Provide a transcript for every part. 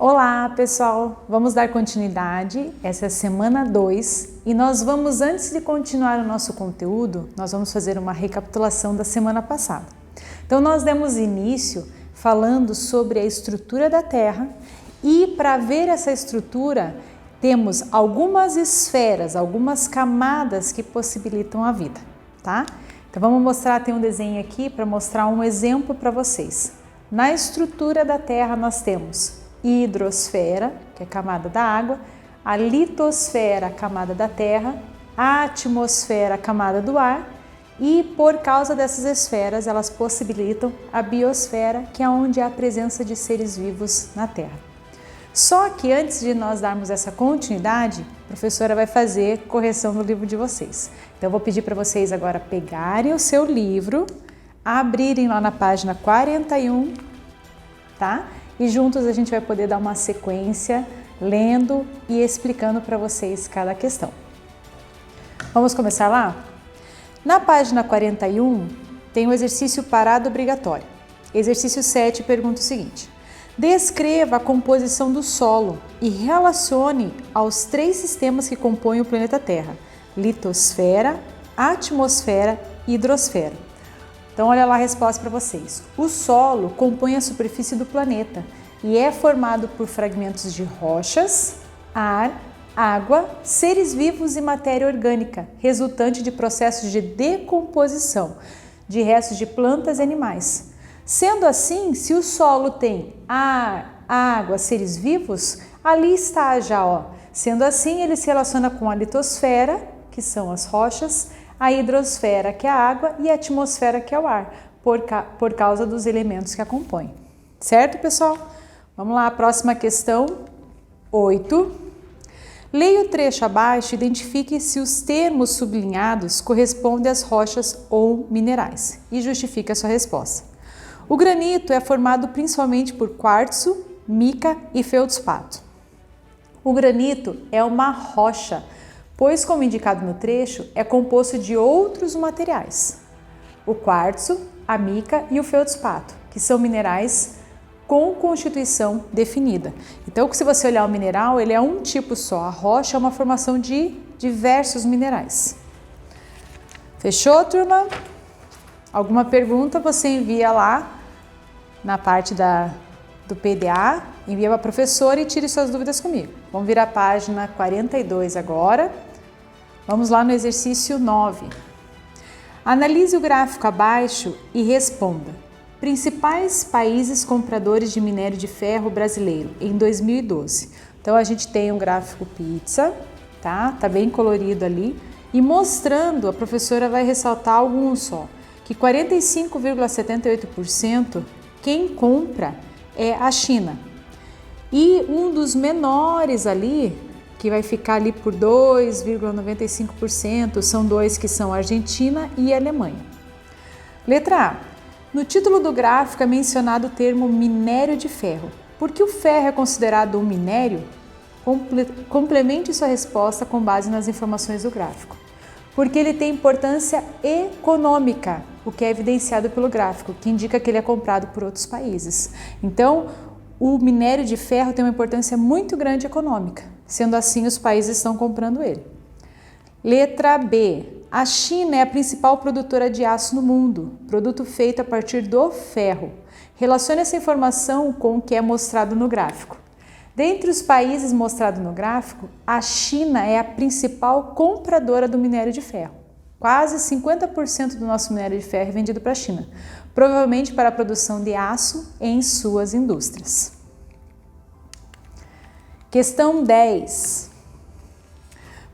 Olá pessoal, vamos dar continuidade, essa é a semana 2 e nós vamos, antes de continuar o nosso conteúdo, nós vamos fazer uma recapitulação da semana passada. Então nós demos início falando sobre a estrutura da Terra e para ver essa estrutura temos algumas esferas, algumas camadas que possibilitam a vida, tá? Então vamos mostrar, tem um desenho aqui para mostrar um exemplo para vocês. Na estrutura da Terra nós temos hidrosfera, que é a camada da água, a litosfera, a camada da terra, a atmosfera, a camada do ar, e por causa dessas esferas elas possibilitam a biosfera, que é onde há a presença de seres vivos na Terra. Só que antes de nós darmos essa continuidade, a professora vai fazer correção no livro de vocês. Então eu vou pedir para vocês agora pegarem o seu livro, abrirem lá na página 41, tá? E juntos a gente vai poder dar uma sequência, lendo e explicando para vocês cada questão. Vamos começar lá? Na página 41 tem o exercício parado obrigatório. Exercício 7 pergunta o seguinte: descreva a composição do solo e relacione aos 3 sistemas que compõem o planeta Terra: litosfera, atmosfera e hidrosfera. Então olha lá a resposta para vocês. O solo compõe a superfície do planeta e é formado por fragmentos de rochas, ar, água, seres vivos e matéria orgânica, resultante de processos de decomposição de restos de plantas e animais. Sendo assim, se o solo tem ar, água, seres vivos, ali está já, ó. Sendo assim, ele se relaciona com a litosfera, que são as rochas, a hidrosfera, que é a água, e a atmosfera, que é o ar, por causa dos elementos que a compõem. Certo, pessoal? Vamos lá, a próxima questão, 8. Leia o trecho abaixo e identifique se os termos sublinhados correspondem às rochas ou minerais e justifique a sua resposta. O granito é formado principalmente por quartzo, mica e feldspato. O granito é uma rocha, pois, como indicado no trecho, é composto de outros materiais: o quartzo, a mica e o feldspato, que são minerais com constituição definida. Então, se você olhar o mineral, ele é um tipo só. A rocha é uma formação de diversos minerais. Fechou, turma? Alguma pergunta, você envia lá na parte do PDA, envia para a professora e tire suas dúvidas comigo. Vamos virar a página 42 agora. Vamos lá no exercício 9. Analise o gráfico abaixo e responda: principais países compradores de minério de ferro brasileiro em 2012. Então a gente tem um gráfico pizza, tá? Tá bem colorido ali e mostrando, a professora vai ressaltar alguns só, que 45,78% quem compra é a China. E um dos menores ali, que vai ficar ali por 2,95%, são dois que são a Argentina e a Alemanha. Letra A. No título do gráfico é mencionado o termo minério de ferro. Por que o ferro é considerado um minério? Complemente sua resposta com base nas informações do gráfico. Porque ele tem importância econômica, o que é evidenciado pelo gráfico, que indica que ele é comprado por outros países. Então, o minério de ferro tem uma importância muito grande econômica. Sendo assim, os países estão comprando ele. Letra B. A China é a principal produtora de aço no mundo, produto feito a partir do ferro. Relacione essa informação com o que é mostrado no gráfico. Dentre os países mostrados no gráfico, a China é a principal compradora do minério de ferro. Quase 50% do nosso minério de ferro é vendido para a China, provavelmente para a produção de aço em suas indústrias. Questão 10.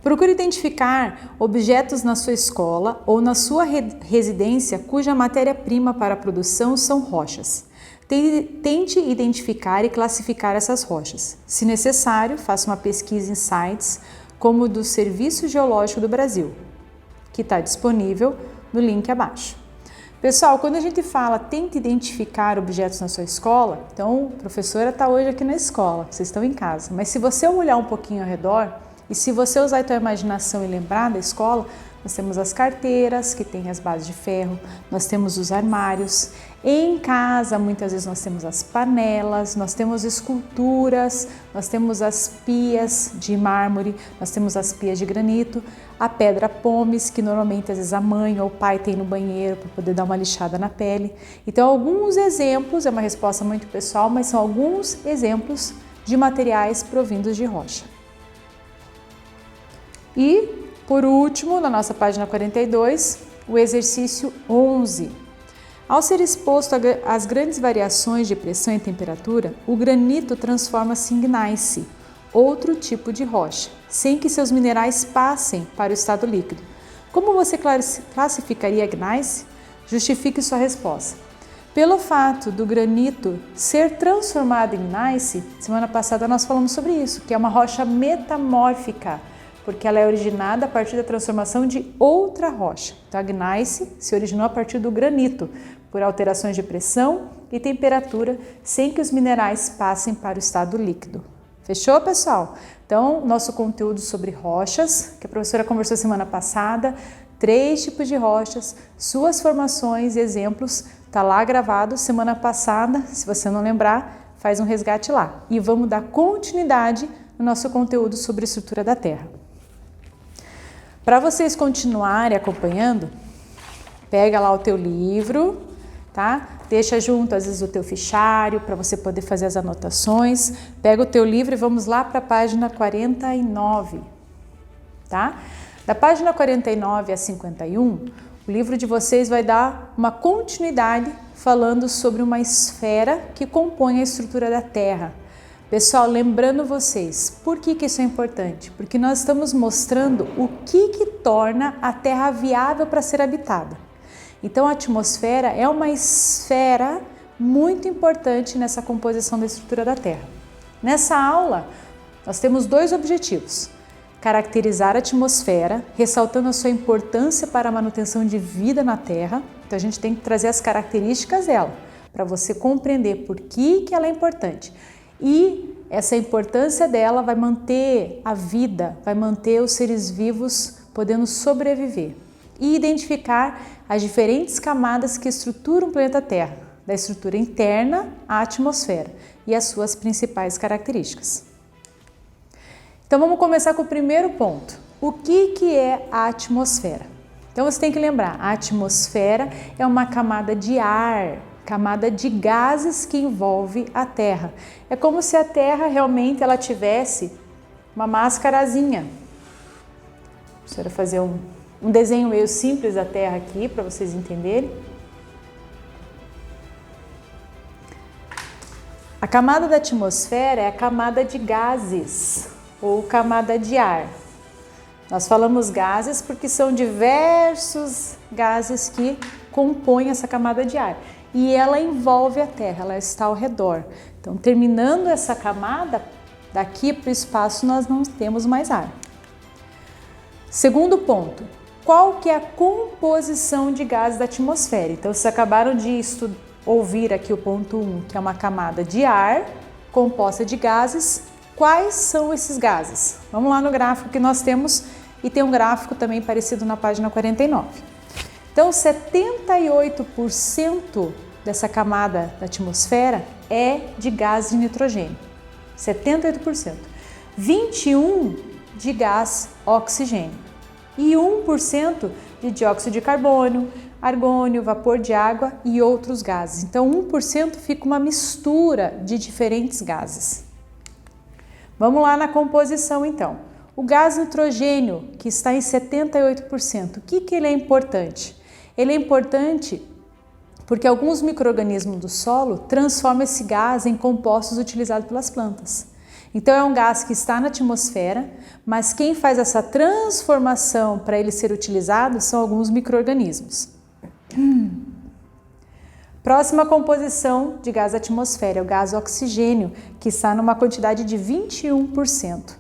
Procure identificar objetos na sua escola ou na sua residência cuja matéria-prima para a produção são rochas. Tente identificar e classificar essas rochas. Se necessário, faça uma pesquisa em sites como o do Serviço Geológico do Brasil, que está disponível no link abaixo. Pessoal, quando a gente fala tente identificar objetos na sua escola, então a professora está hoje aqui na escola, vocês estão em casa, mas se você olhar um pouquinho ao redor e se você usar a tua imaginação e lembrar da escola, nós temos as carteiras, que tem as bases de ferro, nós temos os armários. Em casa, muitas vezes nós temos as panelas, nós temos esculturas, nós temos as pias de mármore, nós temos as pias de granito, a pedra pomes, que normalmente às vezes a mãe ou o pai tem no banheiro para poder dar uma lixada na pele. Então, alguns exemplos, é uma resposta muito pessoal, mas são alguns exemplos de materiais provindos de rocha. E, por último, na nossa página 42, o exercício 11. Ao ser exposto às grandes variações de pressão e temperatura, o granito transforma-se em gneiss, outro tipo de rocha, sem que seus minerais passem para o estado líquido. Como você classificaria gneiss? Justifique sua resposta. Pelo fato do granito ser transformado em gneiss, semana passada nós falamos sobre isso, que é uma rocha metamórfica, porque ela é originada a partir da transformação de outra rocha. Então, a gneiss se originou a partir do granito, por alterações de pressão e temperatura, sem que os minerais passem para o estado líquido. Fechou, pessoal? Então, nosso conteúdo sobre rochas, que a professora conversou semana passada, 3 tipos de rochas, suas formações e exemplos, está lá gravado semana passada. Se você não lembrar, faz um resgate lá. E vamos dar continuidade no nosso conteúdo sobre estrutura da Terra. Para vocês continuarem acompanhando, pega lá o teu livro, tá? Deixa junto, às vezes, o teu fichário para você poder fazer as anotações. Pega o teu livro e vamos lá para a página 49, tá? Da página 49 a 51, o livro de vocês vai dar uma continuidade falando sobre uma esfera que compõe a estrutura da Terra. Pessoal, lembrando vocês, por que isso é importante? Porque nós estamos mostrando o que torna a Terra viável para ser habitada. Então, a atmosfera é uma esfera muito importante nessa composição da estrutura da Terra. Nessa aula, nós temos 2 objetivos: caracterizar a atmosfera, ressaltando a sua importância para a manutenção de vida na Terra. Então, a gente tem que trazer as características dela, para você compreender por que ela é importante. E essa importância dela vai manter a vida, vai manter os seres vivos podendo sobreviver. E identificar as diferentes camadas que estruturam o planeta Terra, da estrutura interna à atmosfera e as suas principais características. Então vamos começar com o primeiro ponto. O que é a atmosfera? Então você tem que lembrar, a atmosfera é uma camada de ar, camada de gases que envolve a Terra. É como se a Terra realmente ela tivesse uma máscarazinha. Vou fazer um desenho meio simples da Terra aqui para vocês entenderem. A camada da atmosfera é a camada de gases ou camada de ar. Nós falamos gases porque são diversos gases que compõem essa camada de ar. E ela envolve a Terra, ela está ao redor. Então, terminando essa camada, daqui para o espaço nós não temos mais ar. Segundo ponto, qual que é a composição de gases da atmosfera? Então, vocês acabaram de ouvir aqui o ponto 1, que é uma camada de ar composta de gases. Quais são esses gases? Vamos lá no gráfico que nós temos, e tem um gráfico também parecido na página 49. Então, 78% dessa camada da atmosfera é de gás de nitrogênio, 78%. 21% de gás oxigênio e 1% de dióxido de carbono, argônio, vapor de água e outros gases. Então, 1% fica uma mistura de diferentes gases. Vamos lá na composição, então. O gás nitrogênio, que está em 78%, o que ele é importante? Ele é importante porque alguns micro-organismos do solo transformam esse gás em compostos utilizados pelas plantas. Então, é um gás que está na atmosfera, mas quem faz essa transformação para ele ser utilizado são alguns micro-organismos. Próxima composição de gás da atmosfera é o gás oxigênio, que está numa quantidade de 21%.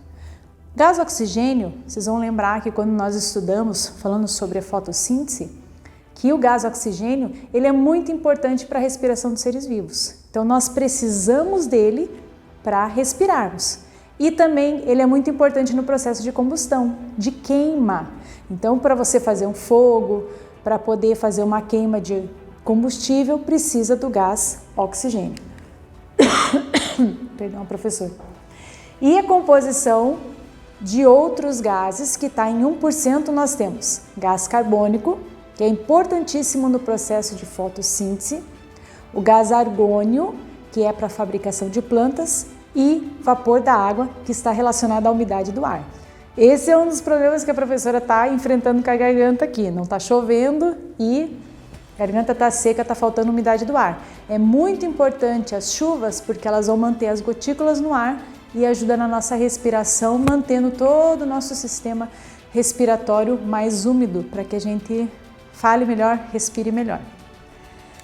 Gás oxigênio, vocês vão lembrar que quando nós estudamos, falando sobre a fotossíntese, que o gás oxigênio ele é muito importante para a respiração dos seres vivos. Então, nós precisamos dele para respirarmos. E também ele é muito importante no processo de combustão, de queima. Então, para você fazer um fogo, para poder fazer uma queima de combustível, precisa do gás oxigênio. Perdão, professor. E a composição de outros gases, que está em 1%, nós temos gás carbônico, que é importantíssimo no processo de fotossíntese, o gás argônio, que é para a fabricação de plantas, e vapor da água, que está relacionado à umidade do ar. Esse é um dos problemas que a professora está enfrentando com a garganta aqui. Não está chovendo e a garganta está seca, está faltando umidade do ar. É muito importante as chuvas, porque elas vão manter as gotículas no ar e ajuda na nossa respiração, mantendo todo o nosso sistema respiratório mais úmido, para que a gente fale melhor, respire melhor.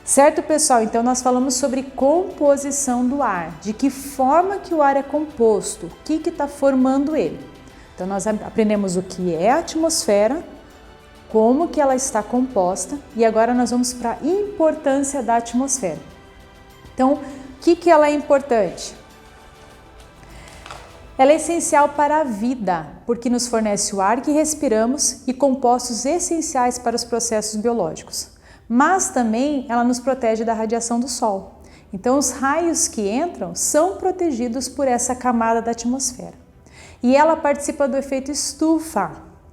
Certo, pessoal? Então nós falamos sobre composição do ar, de que forma que o ar é composto, o que está formando ele. Então nós aprendemos o que é a atmosfera, como que ela está composta, e agora nós vamos para a importância da atmosfera. Então, o que ela é importante? Ela é essencial para a vida, porque nos fornece o ar que respiramos e compostos essenciais para os processos biológicos. Mas também ela nos protege da radiação do sol. Então os raios que entram são protegidos por essa camada da atmosfera. E ela participa do efeito estufa.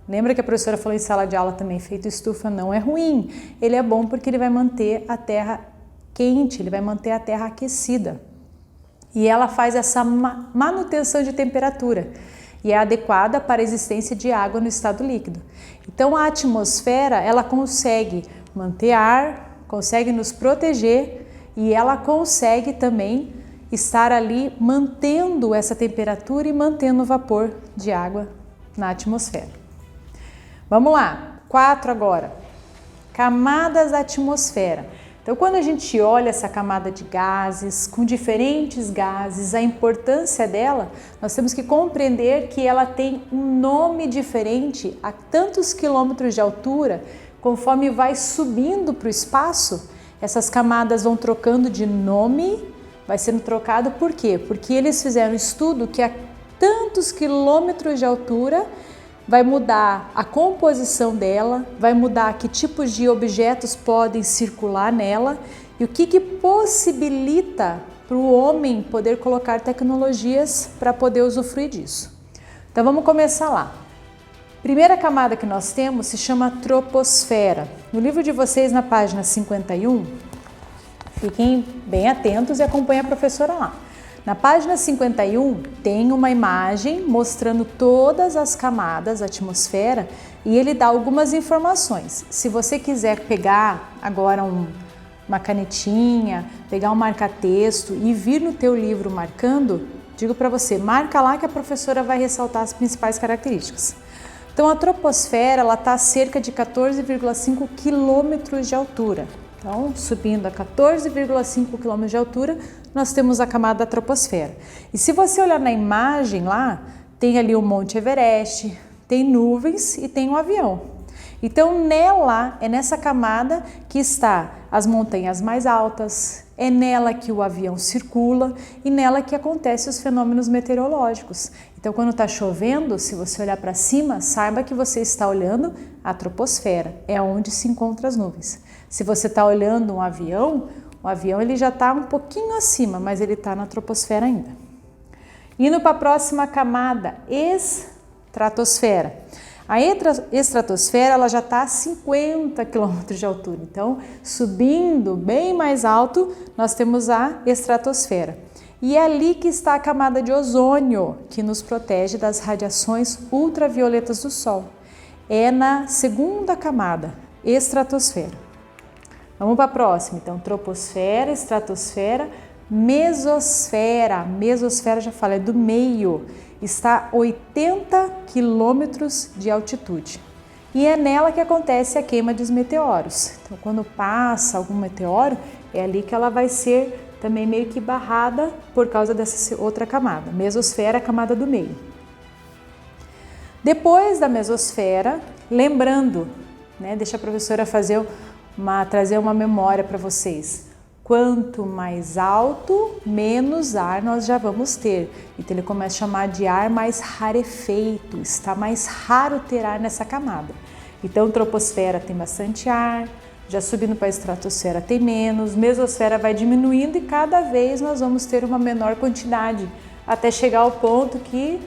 Lembra que a professora falou em sala de aula também, efeito estufa não é ruim. Ele é bom porque ele vai manter a terra quente, ele vai manter a terra aquecida. E ela faz essa manutenção de temperatura e é adequada para a existência de água no estado líquido. Então a atmosfera, ela consegue manter ar, consegue nos proteger e ela consegue também estar ali mantendo essa temperatura e mantendo o vapor de água na atmosfera. Vamos lá, 4 agora. Camadas da atmosfera. Então, quando a gente olha essa camada de gases, com diferentes gases, a importância dela, nós temos que compreender que ela tem um nome diferente a tantos quilômetros de altura. Conforme vai subindo para o espaço, essas camadas vão trocando de nome, vai sendo trocado por quê? Porque eles fizeram um estudo que a tantos quilômetros de altura vai mudar a composição dela, vai mudar que tipos de objetos podem circular nela e o que possibilita para o homem poder colocar tecnologias para poder usufruir disso. Então vamos começar lá. Primeira camada que nós temos se chama troposfera. No livro de vocês, na página 51, fiquem bem atentos e acompanhem a professora lá. Na página 51 tem uma imagem mostrando todas as camadas da atmosfera e ele dá algumas informações. Se você quiser pegar agora uma canetinha, pegar um marca-texto e vir no teu livro marcando, digo para você, marca lá que a professora vai ressaltar as principais características. Então a troposfera está a cerca de 14,5 quilômetros de altura. Então, subindo a 14,5 km de altura, nós temos a camada da troposfera. E se você olhar na imagem lá, tem ali o Monte Everest, tem nuvens e tem um avião. Então, é nessa camada que está as montanhas mais altas, é nela que o avião circula e nela que acontecem os fenômenos meteorológicos. Então, quando está chovendo, se você olhar para cima, saiba que você está olhando a troposfera, é onde se encontram as nuvens. Se você está olhando um avião, o avião ele já está um pouquinho acima, mas ele está na troposfera ainda. Indo para a próxima camada, estratosfera. A estratosfera ela já está a 50 km de altura, então subindo bem mais alto nós temos a estratosfera. E é ali que está a camada de ozônio, que nos protege das radiações ultravioletas do Sol. É na segunda camada, estratosfera. Vamos para a próxima, então troposfera, estratosfera, mesosfera. Mesosfera, já falei, é do meio. Está a 80 quilômetros de altitude e é nela que acontece a queima dos meteoros. Então, quando passa algum meteoro, é ali que ela vai ser também meio que barrada por causa dessa outra camada. Mesosfera, a camada do meio. Depois da mesosfera, lembrando, deixa a professora trazer uma memória para vocês. Quanto mais alto, menos ar nós já vamos ter. Então ele começa a chamar de ar mais rarefeito, está mais raro ter ar nessa camada. Então, troposfera tem bastante ar, já subindo para a estratosfera tem menos, mesosfera vai diminuindo e cada vez nós vamos ter uma menor quantidade, até chegar ao ponto que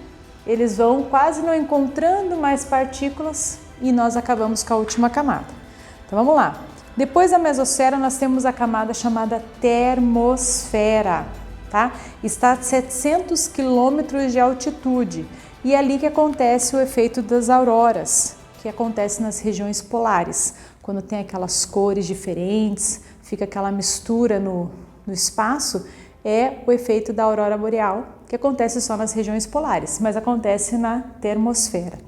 eles vão quase não encontrando mais partículas e nós acabamos com a última camada. Então vamos lá. Depois da mesosfera nós temos a camada chamada termosfera, tá? Está a 700 quilômetros de altitude e é ali que acontece o efeito das auroras, que acontece nas regiões polares, quando tem aquelas cores diferentes, fica aquela mistura no espaço, é o efeito da aurora boreal, que acontece só nas regiões polares, mas acontece na termosfera.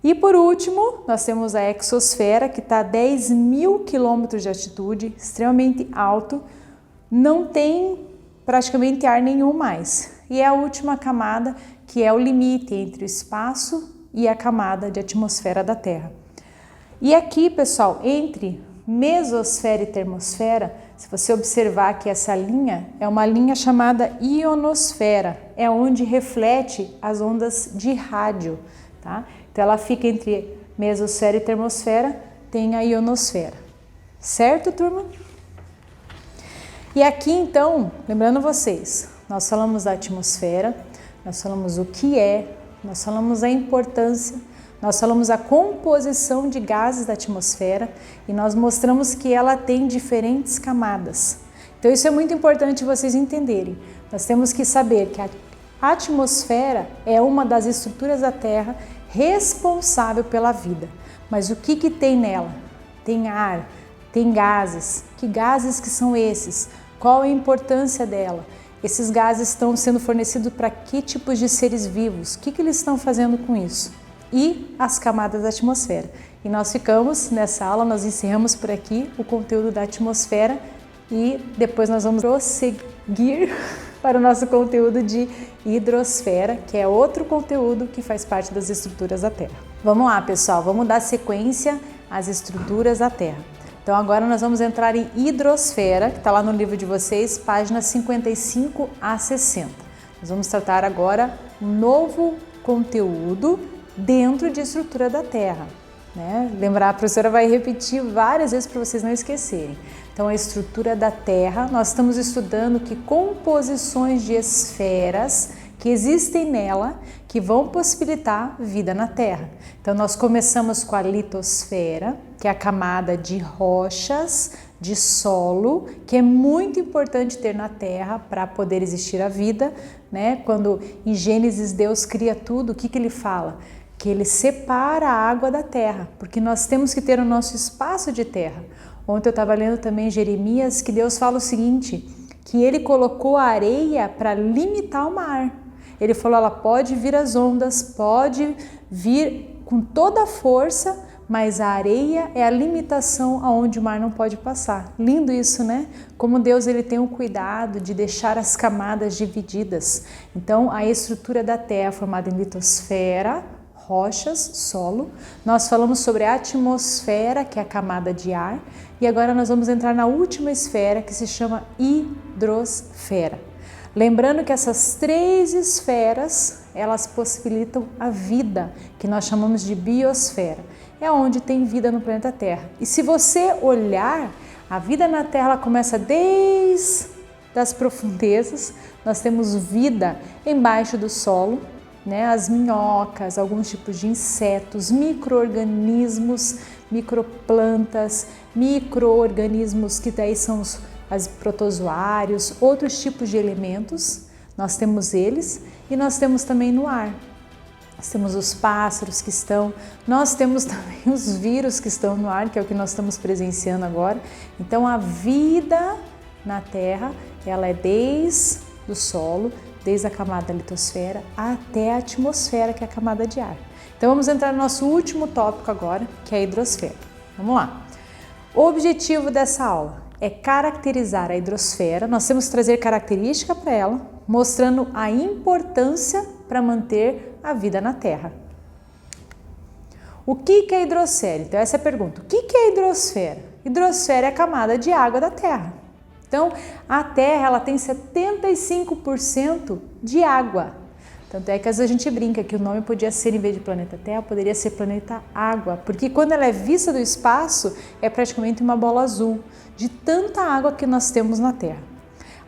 E por último, nós temos a exosfera, que está a 10.000 quilômetros de altitude, extremamente alto, não tem praticamente ar nenhum mais. E é a última camada, que é o limite entre o espaço e a camada de atmosfera da Terra. E aqui, pessoal, entre mesosfera e termosfera, se você observar que essa linha é uma linha chamada ionosfera, é onde reflete as ondas de rádio, tá? Então ela fica entre mesosfera e termosfera, tem a ionosfera. Certo, turma? E aqui então, lembrando vocês, nós falamos da atmosfera, nós falamos o que é, nós falamos a importância, nós falamos a composição de gases da atmosfera e nós mostramos que ela tem diferentes camadas. Então isso é muito importante vocês entenderem. Nós temos que saber que a atmosfera é uma das estruturas da Terra responsável pela vida. Mas o que tem nela? Tem ar, tem gases. Que gases que são esses? Qual a importância dela? Esses gases estão sendo fornecidos para que tipos de seres vivos? O que eles estão fazendo com isso? E as camadas da atmosfera. E nós ficamos nessa aula, nós encerramos por aqui o conteúdo da atmosfera e depois nós vamos prosseguir para o nosso conteúdo de hidrosfera, que é outro conteúdo que faz parte das estruturas da Terra. Vamos lá, pessoal, vamos dar sequência às estruturas da Terra. Então agora nós vamos entrar em hidrosfera, que está lá no livro de vocês, páginas 55 a 60. Nós vamos tratar agora um novo conteúdo dentro de estrutura da Terra, né? Lembrar, a professora vai repetir várias vezes para vocês não esquecerem. Então, a estrutura da Terra, nós estamos estudando que composições de esferas que existem nela que vão possibilitar vida na Terra. Então, nós começamos com a litosfera, que é a camada de rochas, de solo, que é muito importante ter na Terra para poder existir a vida, né? Quando em Gênesis Deus cria tudo, o que ele fala? Que ele separa a água da terra, porque nós temos que ter o nosso espaço de terra. Ontem eu estava lendo também Jeremias que Deus fala o seguinte, que ele colocou a areia para limitar o mar. Ele falou, ela pode vir as ondas, pode vir com toda a força, mas a areia é a limitação aonde o mar não pode passar. Lindo isso, né? Como Deus ele tem o cuidado de deixar as camadas divididas. Então, a estrutura da terra é formada em litosfera, rochas, solo. Nós falamos sobre a atmosfera, que é a camada de ar, e agora nós vamos entrar na última esfera, que se chama hidrosfera. Lembrando que essas três esferas, elas possibilitam a vida, que nós chamamos de biosfera. É onde tem vida no planeta Terra. E se você olhar, a vida na Terra ela começa desde as profundezas, nós temos vida embaixo do solo, né, as minhocas, alguns tipos de insetos, micro-organismos, microplantas, micro-organismos que daí são os protozoários, outros tipos de elementos, nós temos eles e nós temos também no ar. Nós temos os pássaros que estão, nós temos também os vírus que estão no ar, que é o que nós estamos presenciando agora. Então a vida na Terra, ela é desde o solo, desde a camada da litosfera até a atmosfera, que é a camada de ar. Então vamos entrar no nosso último tópico agora, que é a hidrosfera. Vamos lá. O objetivo dessa aula é caracterizar a hidrosfera, nós temos que trazer característica para ela, mostrando a importância para manter a vida na Terra. O que é a hidrosfera? Então essa é a pergunta. O que é a hidrosfera? Hidrosfera é a camada de água da Terra. Então, a Terra ela tem 75% de água. Tanto é que às vezes a gente brinca que o nome podia ser, em vez de planeta Terra, poderia ser planeta Água, porque quando ela é vista do espaço, é praticamente uma bola azul, de tanta água que nós temos na Terra.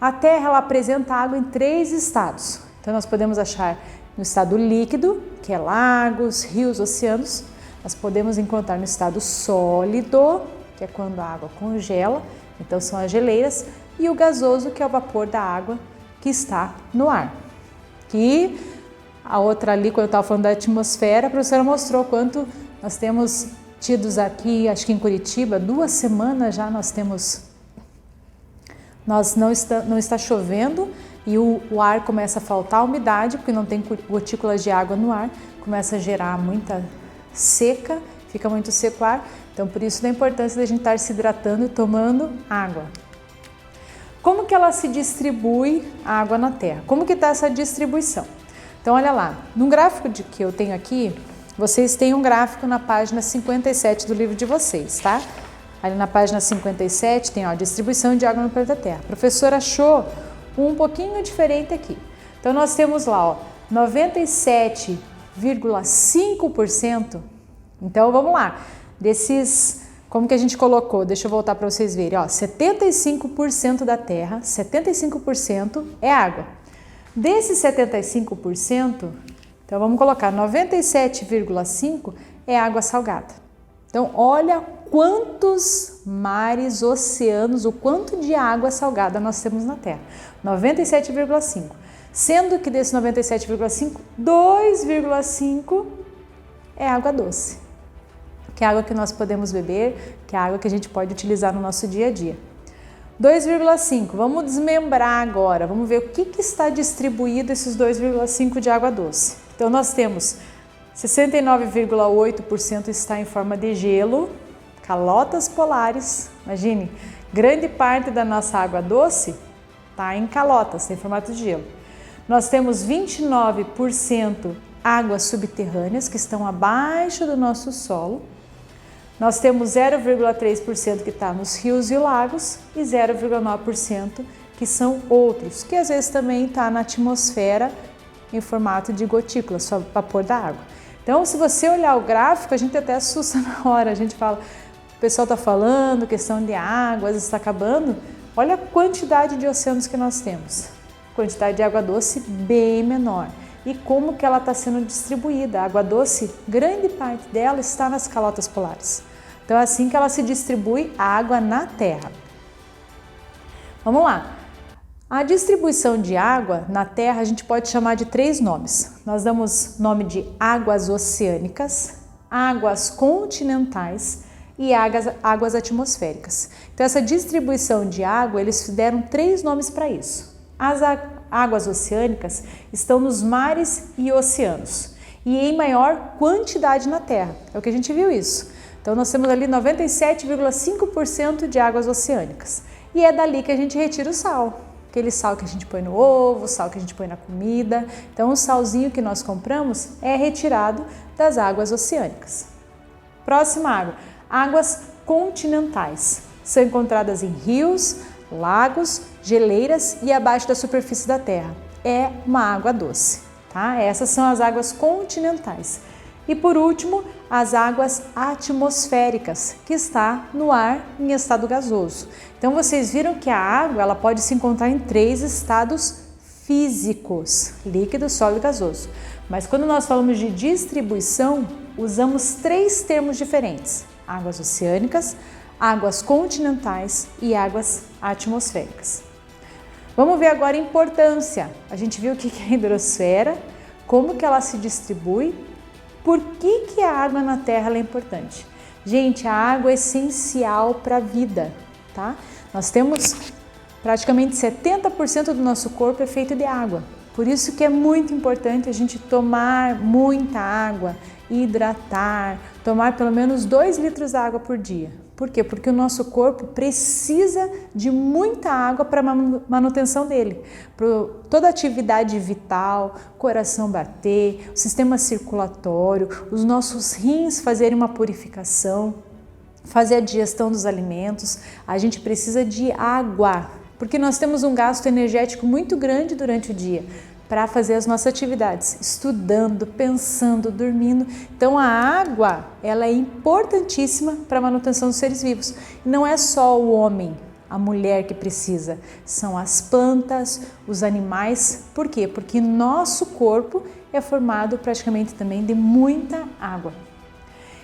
A Terra, ela apresenta água em 3 estados. Então nós podemos achar no estado líquido, que é lagos, rios, oceanos. Nós podemos encontrar no estado sólido, que é quando a água congela, então são as geleiras, e o gasoso, que é o vapor da água que está no ar. Que a outra ali, quando eu estava falando da atmosfera, a professora mostrou quanto nós temos tidos aqui, acho que em Curitiba, 2 semanas já não está chovendo e o ar começa a faltar umidade, porque não tem gotículas de água no ar, começa a gerar muita seca, fica muito seco o ar, então por isso da importância da gente estar se hidratando e tomando água. Como que ela se distribui a água na Terra? Como que está essa distribuição? Então olha lá, no gráfico que eu tenho aqui, vocês têm um gráfico na página 57 do livro de vocês, tá? Ali na página 57 tem a distribuição de água no planeta Terra. A professora achou um pouquinho diferente aqui. Então nós temos lá, ó, 97,5%. Então vamos lá, desses, como que a gente colocou? Deixa eu voltar para vocês verem, ó, 75% da Terra, 75% é água. Desses 75%, então vamos colocar 97,5% é água salgada. Então olha quantos mares, oceanos, o quanto de água salgada nós temos na Terra. 97,5%. Sendo que desse 97,5%, 2,5% é água doce. Que é água que nós podemos beber, que é água que a gente pode utilizar no nosso dia a dia. 2,5%, vamos desmembrar agora, vamos ver o que está distribuído esses 2,5% de água doce. Então nós temos 69,8% está em forma de gelo, calotas polares, imagine, grande parte da nossa água doce está em calotas, em formato de gelo. Nós temos 29% águas subterrâneas que estão abaixo do nosso solo. Nós temos 0,3% que está nos rios e lagos e 0,9% que são outros, que às vezes também está na atmosfera em formato de gotículas, só vapor da água. Então, se você olhar o gráfico, a gente até assusta na hora, a gente fala, o pessoal está falando, questão de água, às vezes está acabando. Olha a quantidade de oceanos que nós temos, quantidade de água doce bem menor. E como que ela está sendo distribuída. A água doce, grande parte dela está nas calotas polares. Então é assim que ela se distribui a água na Terra. Vamos lá. A distribuição de água na Terra a gente pode chamar de 3 nomes. Nós damos nome de águas oceânicas, águas continentais e águas atmosféricas. Então essa distribuição de água, eles deram 3 nomes para isso. As águas oceânicas estão nos mares e oceanos e em maior quantidade na Terra, é o que a gente viu isso. Então nós temos ali 97,5% de águas oceânicas e é dali que a gente retira o sal, aquele sal que a gente põe no ovo, o sal que a gente põe na comida. Então o salzinho que nós compramos é retirado das águas oceânicas. Próxima água, águas continentais, são encontradas em rios, lagos, geleiras e abaixo da superfície da Terra. É uma água doce, tá? Essas são as águas continentais. E por último, as águas atmosféricas, que está no ar em estado gasoso. Então vocês viram que a água ela pode se encontrar em 3 estados físicos, líquido, sólido e gasoso. Mas quando nós falamos de distribuição, usamos 3 termos diferentes: águas oceânicas, águas continentais e águas atmosféricas. Vamos ver agora a importância. A gente viu o que é a hidrosfera, como que ela se distribui, por que a água na Terra é importante. Gente, a água é essencial para a vida, tá? Nós temos praticamente 70% do nosso corpo é feito de água. Por isso que é muito importante a gente tomar muita água, hidratar, tomar pelo menos 2 litros de água por dia. Por quê? Porque o nosso corpo precisa de muita água para a manutenção dele, para toda a atividade vital, coração bater, o sistema circulatório, os nossos rins fazerem uma purificação, fazer a digestão dos alimentos. A gente precisa de água, porque nós temos um gasto energético muito grande durante o dia. para fazer as nossas atividades, estudando, pensando, dormindo. Então a água, ela é importantíssima para a manutenção dos seres vivos. Não é só o homem, a mulher que precisa, são as plantas, os animais. Por quê? Porque nosso corpo é formado praticamente também de muita água.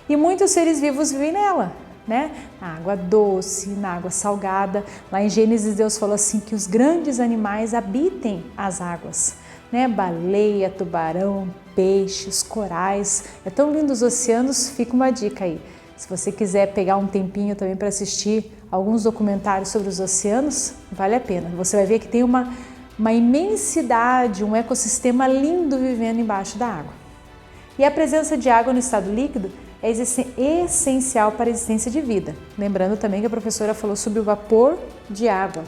E muitos seres vivos vivem nela, né? Na água doce, na água salgada. Lá em Gênesis, Deus falou assim que os grandes animais habitem as águas, né? Baleia, tubarão, peixes, corais. É tão lindo os oceanos, fica uma dica aí. Se você quiser pegar um tempinho também para assistir alguns documentários sobre os oceanos, vale a pena. Você vai ver que tem uma imensidade, um ecossistema lindo vivendo embaixo da água. E a presença de água no estado líquido é essencial para a existência de vida. Lembrando também que a professora falou sobre o vapor de água.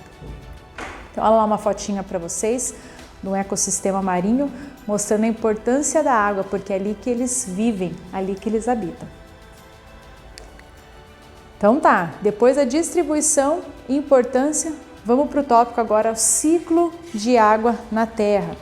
Então, olha lá uma fotinha para vocês do ecossistema marinho, mostrando a importância da água, porque é ali que eles vivem, ali que eles habitam. Então tá, depois da distribuição e importância, vamos para o tópico agora, o ciclo de água na Terra.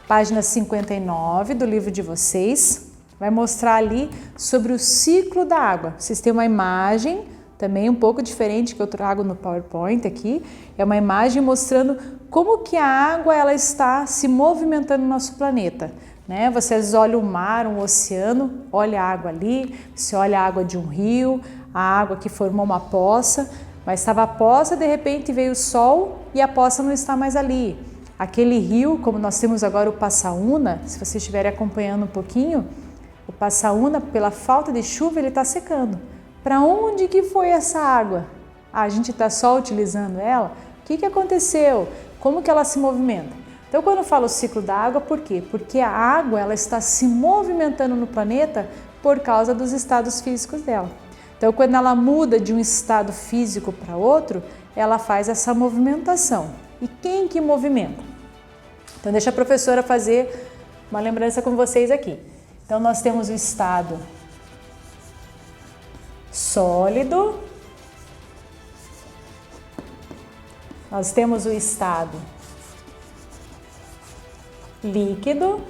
Página 59 do livro de vocês. Vai mostrar ali sobre o ciclo da água. Vocês têm uma imagem também um pouco diferente que eu trago no PowerPoint aqui. É uma imagem mostrando como que a água ela está se movimentando no nosso planeta, né? Vocês olham o mar, um oceano, olha a água ali, você olha a água de um rio, a água que formou uma poça, mas estava a poça, de repente veio o sol e a poça não está mais ali. Aquele rio, como nós temos agora o Passaúna, se vocês estiverem acompanhando um pouquinho, o Passaúna, pela falta de chuva, ele está secando. Para onde que foi essa água? A gente está só utilizando ela? O que aconteceu? Como que ela se movimenta? Então, quando eu falo ciclo da água, por quê? Porque a água ela está se movimentando no planeta por causa dos estados físicos dela. Então, quando ela muda de um estado físico para outro, ela faz essa movimentação. E quem que movimenta? Então, deixa a professora fazer uma lembrança com vocês aqui. Então, nós temos o estado sólido, nós temos o estado líquido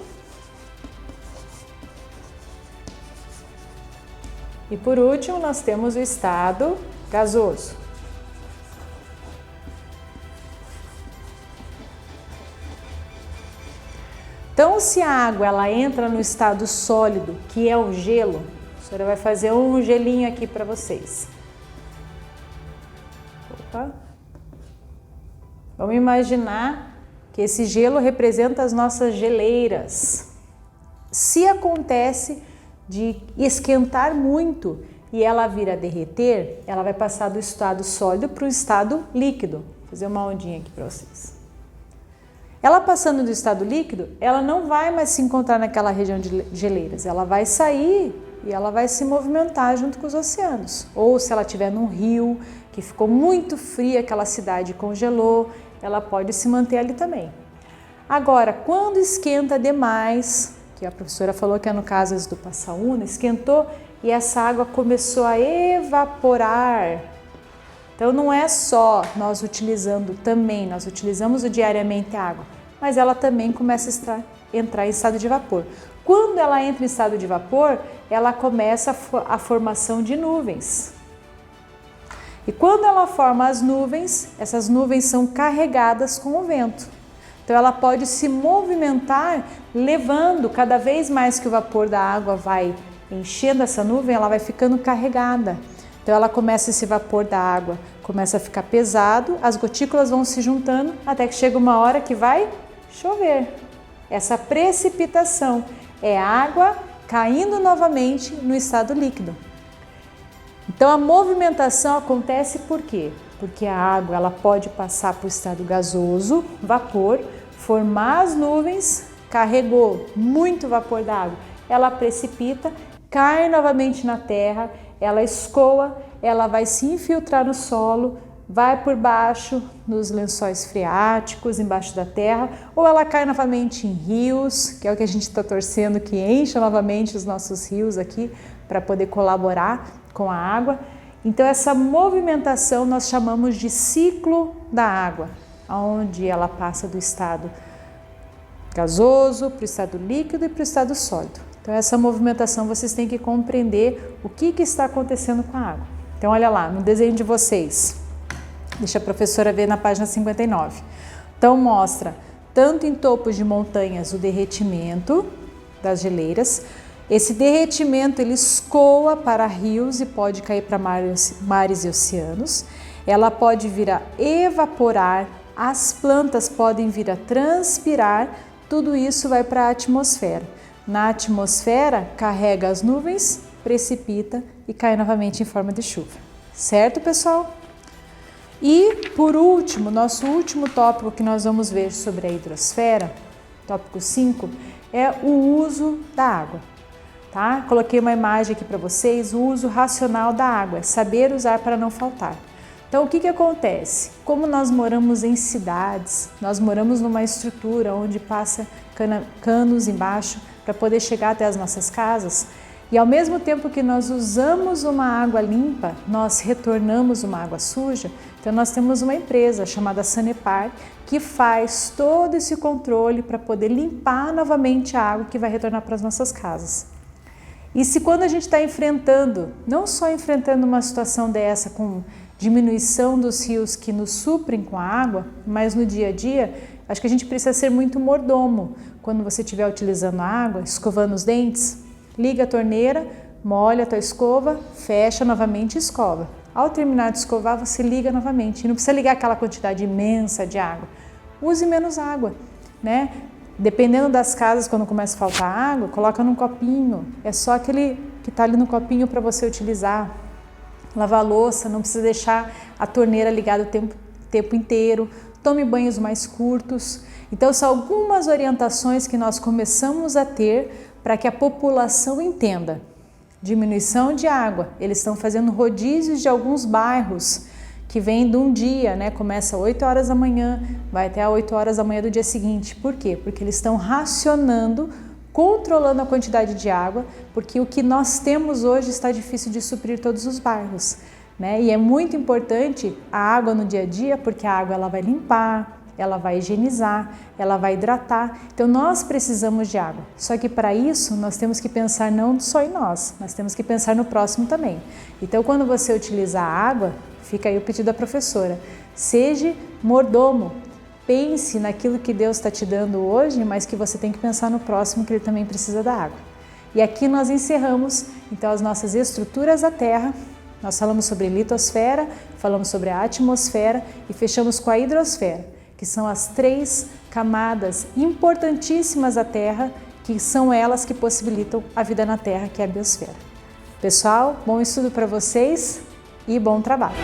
e, por último, nós temos o estado gasoso. Então, se a água ela entra no estado sólido, que é o gelo, a senhora vai fazer um gelinho aqui para vocês. Opa. Vamos imaginar que esse gelo representa as nossas geleiras. Se acontece de esquentar muito e ela vir a derreter, ela vai passar do estado sólido para o estado líquido. Vou fazer uma ondinha aqui para vocês. Ela passando do estado líquido, ela não vai mais se encontrar naquela região de geleiras, ela vai sair e ela vai se movimentar junto com os oceanos. Ou se ela estiver num rio que ficou muito fria, aquela cidade congelou, ela pode se manter ali também. Agora, quando esquenta demais, que a professora falou que é no caso do Passaúna, esquentou e essa água começou a evaporar. Então não é só nós utilizando também, nós utilizamos diariamente a água, mas ela também começa a entrar em estado de vapor. Quando ela entra em estado de vapor, ela começa a formação de nuvens. E quando ela forma as nuvens, essas nuvens são carregadas com o vento. Então ela pode se movimentar levando cada vez mais que o vapor da água vai enchendo essa nuvem, ela vai ficando carregada. Então ela começa esse vapor da água, começa a ficar pesado, as gotículas vão se juntando até que chega uma hora que vai chover. Essa precipitação é água caindo novamente no estado líquido. Então a movimentação acontece por quê? Porque a água ela pode passar para o estado gasoso, vapor, formar as nuvens, carregou muito vapor da água, ela precipita, cai novamente na terra, ela escoa, ela vai se infiltrar no solo, vai por baixo nos lençóis freáticos, embaixo da terra, ou ela cai novamente em rios, que é o que a gente está torcendo que encha novamente os nossos rios aqui para poder colaborar com a água. Então essa movimentação nós chamamos de ciclo da água, onde ela passa do estado gasoso, para o estado líquido e para o estado sólido. Então essa movimentação vocês têm que compreender o que está acontecendo com a água. Então olha lá, no desenho de vocês, deixa a professora ver na página 59. Então mostra tanto em topos de montanhas o derretimento das geleiras. Esse derretimento ele escoa para rios e pode cair para mares e oceanos. Ela pode vir a evaporar, as plantas podem vir a transpirar, tudo isso vai para a atmosfera. Na atmosfera, carrega as nuvens, precipita e cai novamente em forma de chuva. Certo, pessoal? E, por último, nosso último tópico que nós vamos ver sobre a hidrosfera, tópico 5, é o uso da água. Tá? Coloquei uma imagem aqui para vocês, o uso racional da água, saber usar para não faltar. Então, o que acontece? Como nós moramos em cidades, nós moramos numa estrutura onde passa canos embaixo para poder chegar até as nossas casas, e ao mesmo tempo que nós usamos uma água limpa, nós retornamos uma água suja. Então nós temos uma empresa chamada Sanepar que faz todo esse controle para poder limpar novamente a água que vai retornar para as nossas casas. E se quando a gente está enfrentando, não só enfrentando uma situação dessa com diminuição dos rios que nos suprem com a água, mas no dia a dia, acho que a gente precisa ser muito mordomo. Quando você estiver utilizando a água, escovando os dentes, liga a torneira, molha a tua escova, fecha novamente e escova. Ao terminar de escovar, você liga novamente. E não precisa ligar aquela quantidade imensa de água. Use menos água, né? Dependendo das casas, quando começa a faltar água, coloca num copinho. É só aquele que está ali no copinho para você utilizar. Lavar a louça, não precisa deixar a torneira ligada o tempo inteiro. Tome banhos mais curtos. Então, são algumas orientações que nós começamos a ter para que a população entenda. Diminuição de água, eles estão fazendo rodízios de alguns bairros que vem de um dia, né? Começa às 8 horas da manhã, vai até às 8 horas da manhã do dia seguinte. Por quê? Porque eles estão racionando, controlando a quantidade de água, porque o que nós temos hoje está difícil de suprir todos os bairros, né? E é muito importante a água no dia a dia, porque a água ela vai limpar, ela vai higienizar, ela vai hidratar. Então nós precisamos de água. Só que para isso nós temos que pensar não só em nós temos que pensar no próximo também. Então quando você utiliza a água, fica aí o pedido da professora, seja mordomo, pense naquilo que Deus está te dando hoje, mas que você tem que pensar no próximo, que ele também precisa da água. E aqui nós encerramos então as nossas estruturas da Terra. Nós falamos sobre litosfera, falamos sobre a atmosfera e fechamos com a hidrosfera, que são as 3 camadas importantíssimas da Terra, que são elas que possibilitam a vida na Terra, que é a biosfera. Pessoal, bom estudo para vocês e bom trabalho!